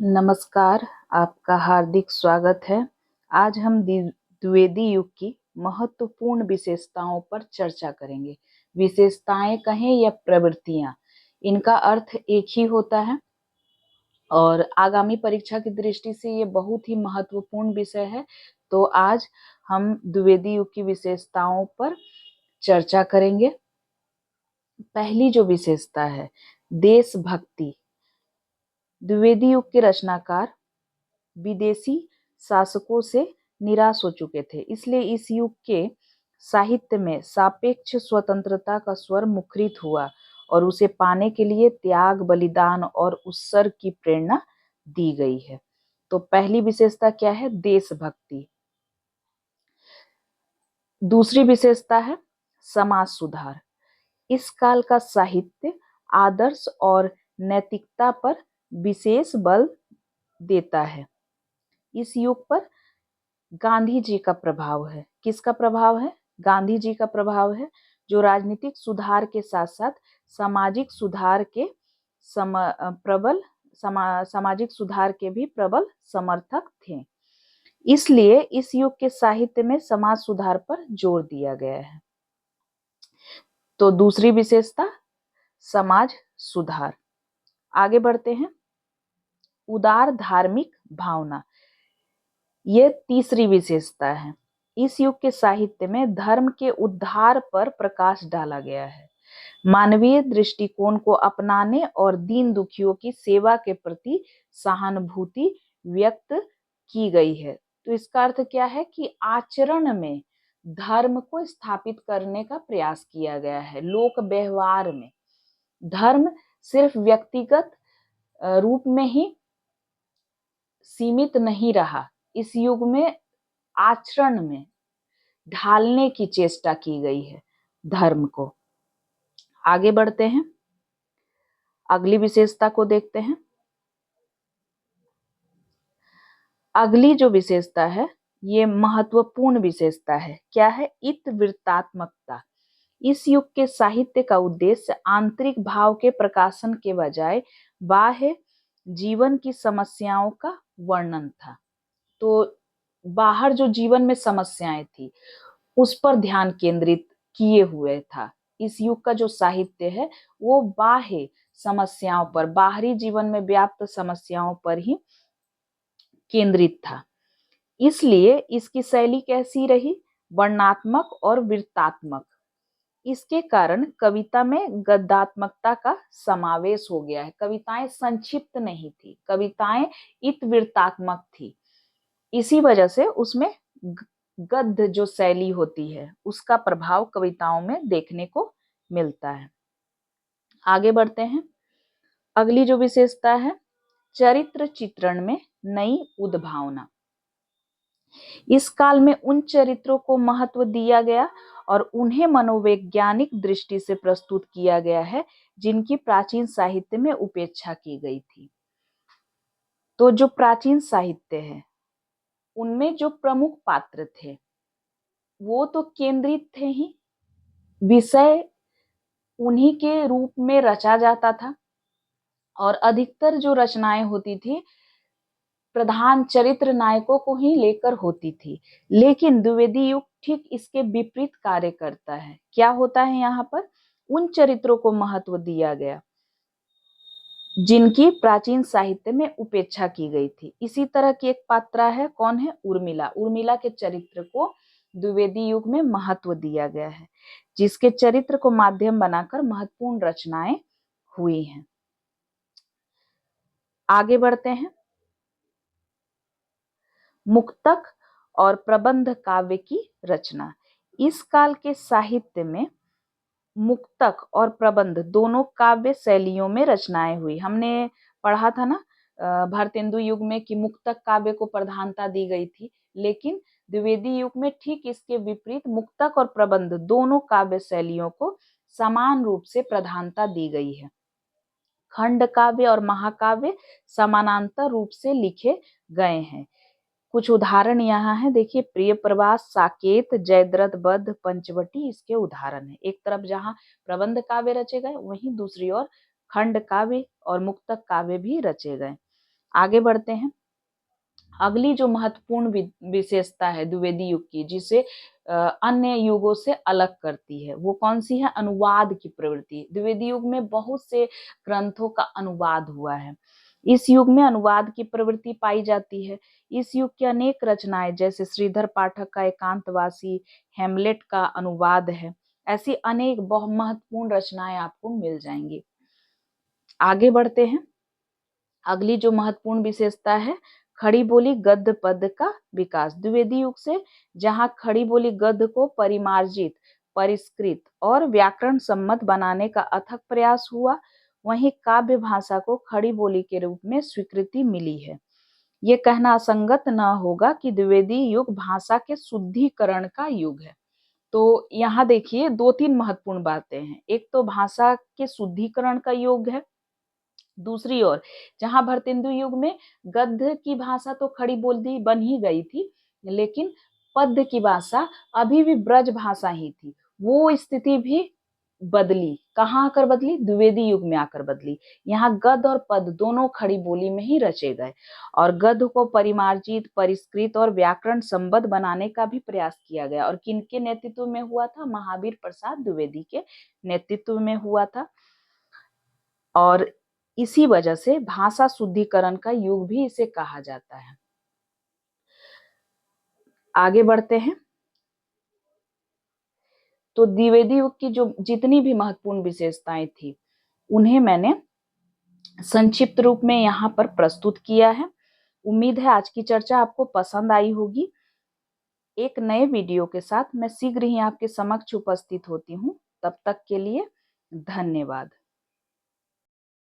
नमस्कार, आपका हार्दिक स्वागत है। आज हम द्विवेदी युग की महत्वपूर्ण विशेषताओं पर चर्चा करेंगे। विशेषताएं कहें या प्रवृत्तियां, इनका अर्थ एक ही होता है और आगामी परीक्षा की दृष्टि से ये बहुत ही महत्वपूर्ण विषय है। तो आज हम द्विवेदी युग की विशेषताओं पर चर्चा करेंगे। पहली जो विशेषता है, देशभक्ति। द्विवेदी युग के रचनाकार विदेशी शासकों से निराश हो चुके थे, इसलिए इस युग के साहित्य में सापेक्ष स्वतंत्रता का स्वर मुखरित हुआ और उसे पाने के लिए त्याग, बलिदान और उत्सर्ग की प्रेरणा दी गई है। तो पहली विशेषता क्या है? देशभक्ति। दूसरी विशेषता है समाज सुधार। इस काल का साहित्य आदर्श और नैतिकता पर विशेष बल देता है। इस युग पर गांधी जी का प्रभाव है। किसका प्रभाव है? गांधी जी का प्रभाव है, जो राजनीतिक सुधार के साथ साथ सामाजिक सुधार के सामाजिक सुधार के भी प्रबल समर्थक थे। इसलिए इस युग के साहित्य में समाज सुधार पर जोर दिया गया है। तो दूसरी विशेषता समाज सुधार। आगे बढ़ते हैं। उदार धार्मिक भावना, ये तीसरी विशेषता है। इस युग के साहित्य में धर्म के उद्धार पर प्रकाश डाला गया है। मानवीय दृष्टिकोण को अपनाने और दीन दुखियों की सेवा के प्रति सहानुभूति व्यक्त की गई है। तो इसका अर्थ क्या है कि आचरण में धर्म को स्थापित करने का प्रयास किया गया है। लोक व्यवहार में धर्म सिर्फ व्यक्तिगत रूप में ही सीमित नहीं रहा। इस युग में आचरण में ढालने की चेष्टा की गई है धर्म को। आगे बढ़ते हैं, अगली विशेषता को देखते हैं। अगली जो विशेषता है, ये महत्वपूर्ण विशेषता है। क्या है? इतिवृत्तात्मकता। इस युग के साहित्य का उद्देश्य आंतरिक भाव के प्रकाशन के बजाय बाह्य जीवन की समस्याओं का वर्णन था। तो बाहर जो जीवन में समस्याएं थी, उस पर ध्यान केंद्रित किए हुए था। इस युग का जो साहित्य है वो बाह्य समस्याओं पर, बाहरी जीवन में व्याप्त समस्याओं पर ही केंद्रित था। इसलिए इसकी शैली कैसी रही? वर्णनात्मक और वृत्तात्मक। इसके कारण कविता में गद्यात्मकता का समावेश हो गया है। कविताएं संक्षिप्त नहीं थी, कविताएं इतिवृत्तात्मक थी। इसी वजह से उसमें गद्य जो शैली होती है उसका प्रभाव कविताओं में देखने को मिलता है। आगे बढ़ते हैं। अगली जो विशेषता है, चरित्र चित्रण में नई उद्भावना। इस काल में उन चरित्रों को महत्व दिया गया और उन्हें मनोवैज्ञानिक दृष्टि से प्रस्तुत किया गया है जिनकी प्राचीन साहित्य में उपेक्षा की गई थी। तो जो प्राचीन साहित्य है उनमें जो प्रमुख पात्र थे वो तो केंद्रित थे ही, विषय उन्हीं के रूप में रचा जाता था और अधिकतर जो रचनाएं होती थी प्रधान चरित्र नायकों को ही लेकर होती थी। लेकिन द्विवेदी युग ठीक इसके विपरीत कार्य करता है। क्या होता है यहाँ पर? उन चरित्रों को महत्व दिया गया जिनकी प्राचीन साहित्य में उपेक्षा की गई थी। इसी तरह की एक पात्रा है, कौन है? उर्मिला। उर्मिला के चरित्र को द्विवेदी युग में महत्व दिया गया है, जिसके चरित्र को माध्यम बनाकर महत्वपूर्ण रचनाएं हुई हैं। आगे बढ़ते हैं। मुक्तक और प्रबंध काव्य की रचना। इस काल के साहित्य में मुक्तक और प्रबंध दोनों काव्य शैलियों में रचनाएं हुई। हमने पढ़ा था ना भारतेंदु युग में कि मुक्तक काव्य को प्रधानता दी गई थी, लेकिन द्विवेदी युग में ठीक इसके विपरीत मुक्तक और प्रबंध दोनों काव्य शैलियों को समान रूप से प्रधानता दी गई है। खंड काव्य और महाकाव्य समानांतर रूप से लिखे गए हैं। कुछ उदाहरण यहाँ है, देखिए, प्रिय प्रवास, साकेत, जयद्रथ बद्ध, पंचवटी इसके उदाहरण है। एक तरफ जहाँ प्रबंध काव्य रचे गए, वहीं दूसरी ओर खंड काव्य और मुक्तक काव्य भी रचे गए। आगे बढ़ते हैं। अगली जो महत्वपूर्ण विशेषता है द्विवेदी युग की, जिसे अन्य युगों से अलग करती है, वो कौन सी है? अनुवाद की प्रवृत्ति। द्विवेदी युग में बहुत से ग्रंथों का अनुवाद हुआ है। इस युग में अनुवाद की प्रवृत्ति पाई जाती है। इस युग की अनेक रचनाएं, जैसे श्रीधर पाठक का एकांतवासी, हेमलेट का अनुवाद है, ऐसी अनेक बहुत महत्वपूर्ण रचनाएं आपको मिल जाएंगी। आगे बढ़ते हैं। अगली जो महत्वपूर्ण विशेषता है, खड़ी बोली गद्य पद का विकास। द्विवेदी युग से जहां खड़ी बोली गद्य को परिमार्जित, परिष्कृत और व्याकरण सम्मत बनाने का अथक प्रयास हुआ, वहीं काव्य भाषा को खड़ी बोली के रूप में स्वीकृति मिली है। ये कहना असंगत न होगा कि द्विवेदी युग भाषा के शुद्धिकरण का युग है। तो यहाँ देखिए 2-3 महत्वपूर्ण बातें हैं। एक तो भाषा के शुद्धिकरण का युग है। दूसरी ओर जहां भरतेंदु युग में गद्य की भाषा तो खड़ी बोली बन ही गई थी, लेकिन पद्य की भाषा अभी भी ब्रज भाषा ही थी। वो स्थिति भी बदली। कहाँ आकर बदली? द्विवेदी युग में आकर बदली। यहाँ गद्य और पद दोनों खड़ी बोली में ही रचे गए और गद्य को परिमार्जित, परिष्कृत और व्याकरण संबद्ध बनाने का भी प्रयास किया गया। और किनके नेतृत्व में हुआ था? महावीर प्रसाद द्विवेदी के नेतृत्व में हुआ था। और इसी वजह से भाषा शुद्धिकरण का युग भी इसे कहा जाता है। आगे बढ़ते हैं। तो द्विवेदी युग की जो जितनी भी महत्वपूर्ण विशेषताएं थी, उन्हें मैंने संक्षिप्त रूप में यहाँ पर प्रस्तुत किया है। उम्मीद है आज की चर्चा आपको पसंद आई होगी। एक नए वीडियो के साथ मैं शीघ्र ही आपके समक्ष उपस्थित होती हूँ। तब तक के लिए धन्यवाद।